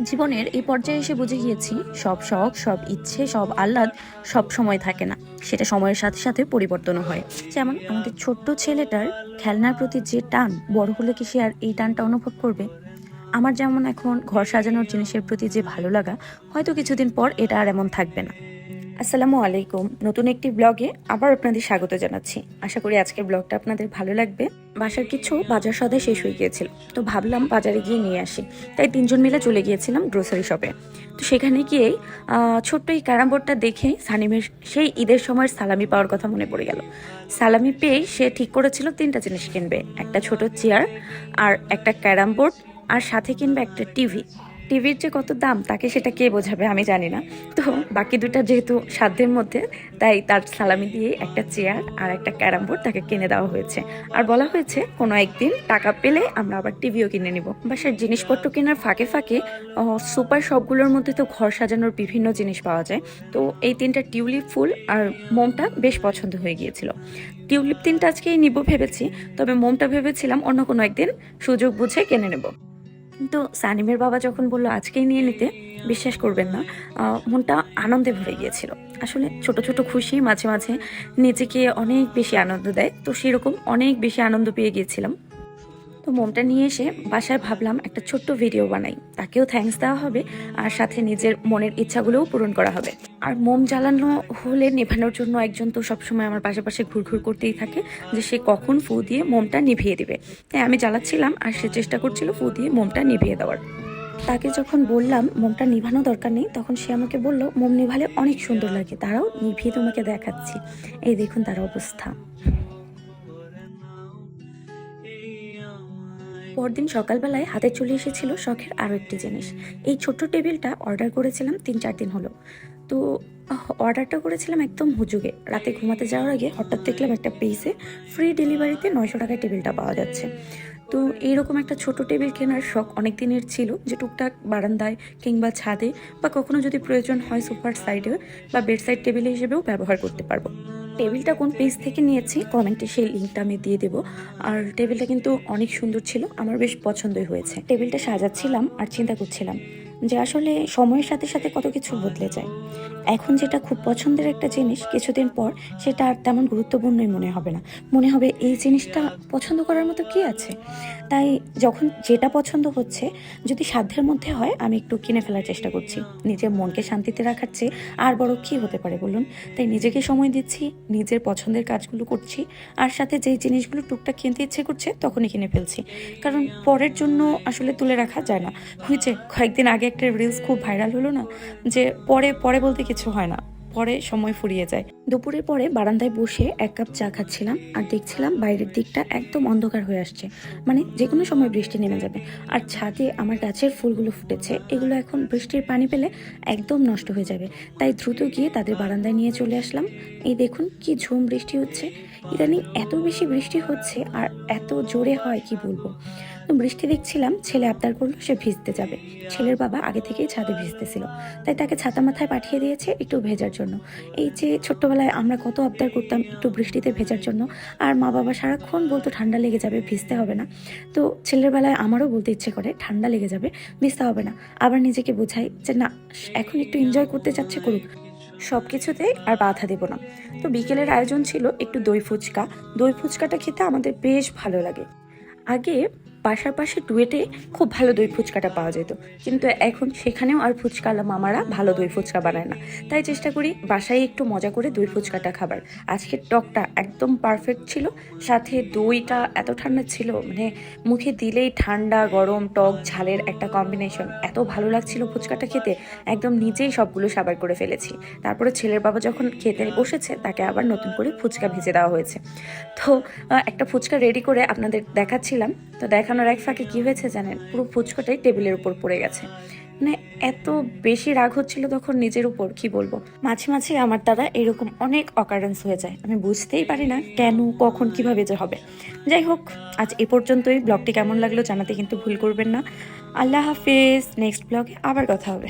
জীবনের এই পর্যায়ে এসে বুঝে গিয়েছি সব শখ, সব ইচ্ছে, সব আহ্লাদ সব সময় থাকে না। সেটা সময়ের সাথে সাথে পরিবর্তনও হয়। যেমন আমাদের ছোট্ট ছেলেটার খেলনার প্রতি যে টান, বড় হলে কি সে আর এই টানটা অনুভব করবে? আমার যেমন এখন ঘর সাজানোর জিনিসের প্রতি যে ভালো লাগা, হয়তো কিছুদিন পর এটা আর এমন থাকবে না। আসসালামু আলাইকুম, নতুন একটি ব্লগে আবার আপনাদের স্বাগত জানাচ্ছি। আশা করি আজকের ব্লগটা আপনাদের ভালো লাগবে। বাসার কিছু বাজার সদাই শেষ হয়ে গিয়েছিল, তো ভাবলাম বাজারে গিয়ে নিয়ে আসি। তাই তিনজন মিলে চলে গিয়েছিলাম গ্রোসারি শপে। তো সেখানে গিয়েই ছোট্ট এই ক্যারাম বোর্ডটা দেখে সানিমের সেই ঈদের সময়ের সালামি পাওয়ার কথা মনে পড়ে গেল। সালামি পেয়ে সে ঠিক করেছিল তিনটা জিনিস কিনবে: একটা ছোট চেয়ার, আর একটা ক্যারাম বোর্ড, আর সাথে কিনবে একটা টিভি। টিভির যে কত দাম তাকে সেটা কে বোঝাবে আমি জানি না। তো বাকি দুটা যেহেতু সাধ্যের মধ্যে, তাই তার সালামি দিয়ে একটা চেয়ার আর একটা ক্যারাম বোর্ড তাকে কিনে দেওয়া হয়েছে। আর বলা হয়েছে কোনো একদিন টাকা পেলে আমরা আবার টিভিও কিনে নিব। বাসার জিনিসপত্র কেনার ফাঁকে ফাঁকে সুপার শপগুলোর মধ্যে তো ঘর সাজানোর বিভিন্ন জিনিস পাওয়া যায়। তো এই তিনটা টিউলিপ ফুল আর মোমটা বেশ পছন্দ হয়ে গিয়েছিল। টিউলিপ তিনটা আজকেই নিব ভেবেছি, তবে মোমটা ভেবেছিলাম অন্য কোনো একদিন সুযোগ বুঝে কিনে নেব। কিন্তু সানিমের বাবা যখন বললো আজকেই নিয়ে নিতে, বিশ্বাস করবেন না, মনটা আনন্দে ভরে গিয়েছিল। আসলে ছোট ছোট খুশি মাঝে মাঝে নিজেকে অনেক বেশি আনন্দ দেয়, তো সেরকম অনেক বেশি আনন্দ পেয়ে গিয়েছিলাম। তো মোমটা নিয়ে এসে বাসায় ভাবলাম একটা ছোট্ট ভিডিও বানাই, তাকেও থ্যাঙ্কস দেওয়া হবে আর সাথে নিজের মনের ইচ্ছাগুলোও পূরণ করা হবে। আর মোম জ্বালানো হলে নেভানোর জন্য একজন তো সবসময় আমার পাশাপাশি ঘুরঘুর করতেই থাকে, যে সে কখন ফু দিয়ে মোমটা নিভিয়ে দিবে। তাই আমি জ্বালাচ্ছিলাম আর সে চেষ্টা করছিল ফু দিয়ে মোমটা নিভিয়ে দেওয়ার। তাকে যখন বললাম মোমটা নিভানো দরকার নেই, তখন সে আমাকে বলল মোম নিভালে অনেক সুন্দর লাগে, তারাও নিভিয়ে তোমাকে দেখাচ্ছি। এই দেখুন তার অবস্থা। পরদিন সকালবেলায় হাতে চলে এসেছিল শখের আরও একটি জিনিস। এই ছোট্ট টেবিলটা অর্ডার করেছিলাম 3-4 দিন হলো। তো অর্ডারটা করেছিলাম একদম হুজুগে। রাতে ঘুমাতে যাওয়ার আগে হঠাৎ দেখলাম একটা পেজে ফ্রি ডেলিভারিতে 900 টাকায় টেবিলটা পাওয়া যাচ্ছে। তো এইরকম একটা ছোট টেবিল কেনার শখ অনেক দিনের ছিল, যে টুকটাক বারান্দায় কিংবা ছাদে বা কখনো যদি প্রয়োজন হয় সোফার সাইডে বা বেড সাইড টেবিল হিসেবেও ব্যবহার করতে পারবো। টেবিলটা কোন পেজ থেকে নিয়েছি কমেন্টে সেই লিঙ্কটা আমি দিয়ে দেবো। আর টেবিলটা কিন্তু অনেক সুন্দর ছিল, আমার বেশ পছন্দই হয়েছে। টেবিলটা সাজাচ্ছিলাম আর চিন্তা করছিলাম যে আসলে সময়ের সাথে সাথে কত কিছু বদলে যায়। এখন যেটা খুব পছন্দের একটা জিনিস, কিছুদিন পর সেটা আর তেমন গুরুত্বপূর্ণই মনে হবে না। মনে হবে এই জিনিসটা পছন্দ করার মতো কি আছে। তাই যখন যেটা পছন্দ হচ্ছে, যদি সাধ্যের মধ্যে হয়, আমি একটু কিনে ফেলার চেষ্টা করছি। নিজের মনকে শান্তিতে রাখার চেয়ে আর বড় কি হতে পারে বলুন। তাই নিজেকে সময় দিচ্ছি, নিজের পছন্দের কাজগুলো করছি, আর সাথে যেই জিনিসগুলো টুকটাক কিনতে ইচ্ছে করছে তখনই কিনে ফেলছি। কারণ পরের জন্য আসলে তুলে রাখা যায় না। হয়েছে কয়েকদিন আগে একটা রিলস খুব ভাইরাল হলো না, যে পরে পরে বলতে কিছু হয় না, পরে সময় ফুরিয়ে যায়। দুপুরের পরে বারান্দায় বসে 1 কাপ চা খাচ্ছিলাম আর দেখছিলাম বাইরের দিকটা একদম অন্ধকার হয়ে আসছে, মানে যে কোনো সময় বৃষ্টি নেমে যাবে। আর ছাদে আমার গাছের ফুলগুলো ফুটেছে, এগুলো এখন বৃষ্টির পানি পেলে একদম নষ্ট হয়ে যাবে। তাই দ্রুত গিয়ে তাদের বারান্দায় নিয়ে চলে আসলাম। এই দেখুন কি ঝুম বৃষ্টি হচ্ছে। ইদানিং এত বেশি বৃষ্টি হচ্ছে আর এত জোরে হয় কি বলবো। তো বৃষ্টি দেখছিলাম, ছেলে আবদার করলো সে ভিজতে যাবে। ছেলের বাবা আগে থেকেই ছাদে ভিজতেছিল, তাই তাকে ছাতা মাথায় পাঠিয়ে দিয়েছে একটু ভেজার জন্য। এই যে ছোট্টবেলায় আমরা কত আবদার করতাম একটু বৃষ্টিতে ভেজার জন্য, আর মা বাবা সারাক্ষণ বলতো ঠান্ডা লেগে যাবে, ভিজতে হবে না। তো ছেলের বেলায় আমারও বলতে ইচ্ছে করে ঠান্ডা লেগে যাবে, ভিজতে হবে না। আবার নিজেকে বোঝাই যে না, এখন একটু এনজয় করতে চাচ্ছে করুক, সব কিছুতেই আর বাধা দেব না। তো বিকেলের আয়োজন ছিল একটু দই ফুচকা। দই ফুচকাটা খেতে আমাদের বেশ ভালো লাগে। আগে বাসার পাশে ডুয়েটে খুব ভালো দই ফুচকাটা পাওয়া যেত, কিন্তু এখন সেখানেও আর ফুচকাওয়ালা মামারা ভালো দই ফুচকা বানায় না। তাই চেষ্টা করি বাসায় একটু মজা করে দই ফুচকাটা খাবার। আজকের টকটা একদম পারফেক্ট ছিল, সাথে দইটা এত ঠান্ডা ছিল, মানে মুখে দিলেই ঠান্ডা গরম টক ঝালের একটা কম্বিনেশন, এত ভালো লাগছিল ফুচকাটা খেতে, একদম নিজেই সবগুলো সাবার করে ফেলেছি। তারপরে ছেলের বাবা যখন খেতে বসেছে, তাকে আবার নতুন করে ফুচকা ভেজে দেওয়া হয়েছে। তো একটা ফুচকা রেডি করে আপনাদের দেখাচ্ছিলাম। তো দেখানোর এক ফাঁকে কি হয়েছে জানেন, পুরো ফুচকাটাই টেবিলের উপর পড়ে গেছে। মানে এত বেশি রাগ হচ্ছিল তখন নিজের উপর, কি বলবো। মাঝে মাঝে আমার দ্বারা এরকম অনেক অকারেন্স হয়ে যায়, আমি বুঝতেই পারি না কেন কখন কিভাবে যে হবে। যাই হোক, আজ এ পর্যন্তই। ব্লগটি কেমন লাগলো জানাতে কিন্তু ভুল করবেন না। আল্লাহ হাফিজ, নেক্সট ব্লগে আবার কথা হবে।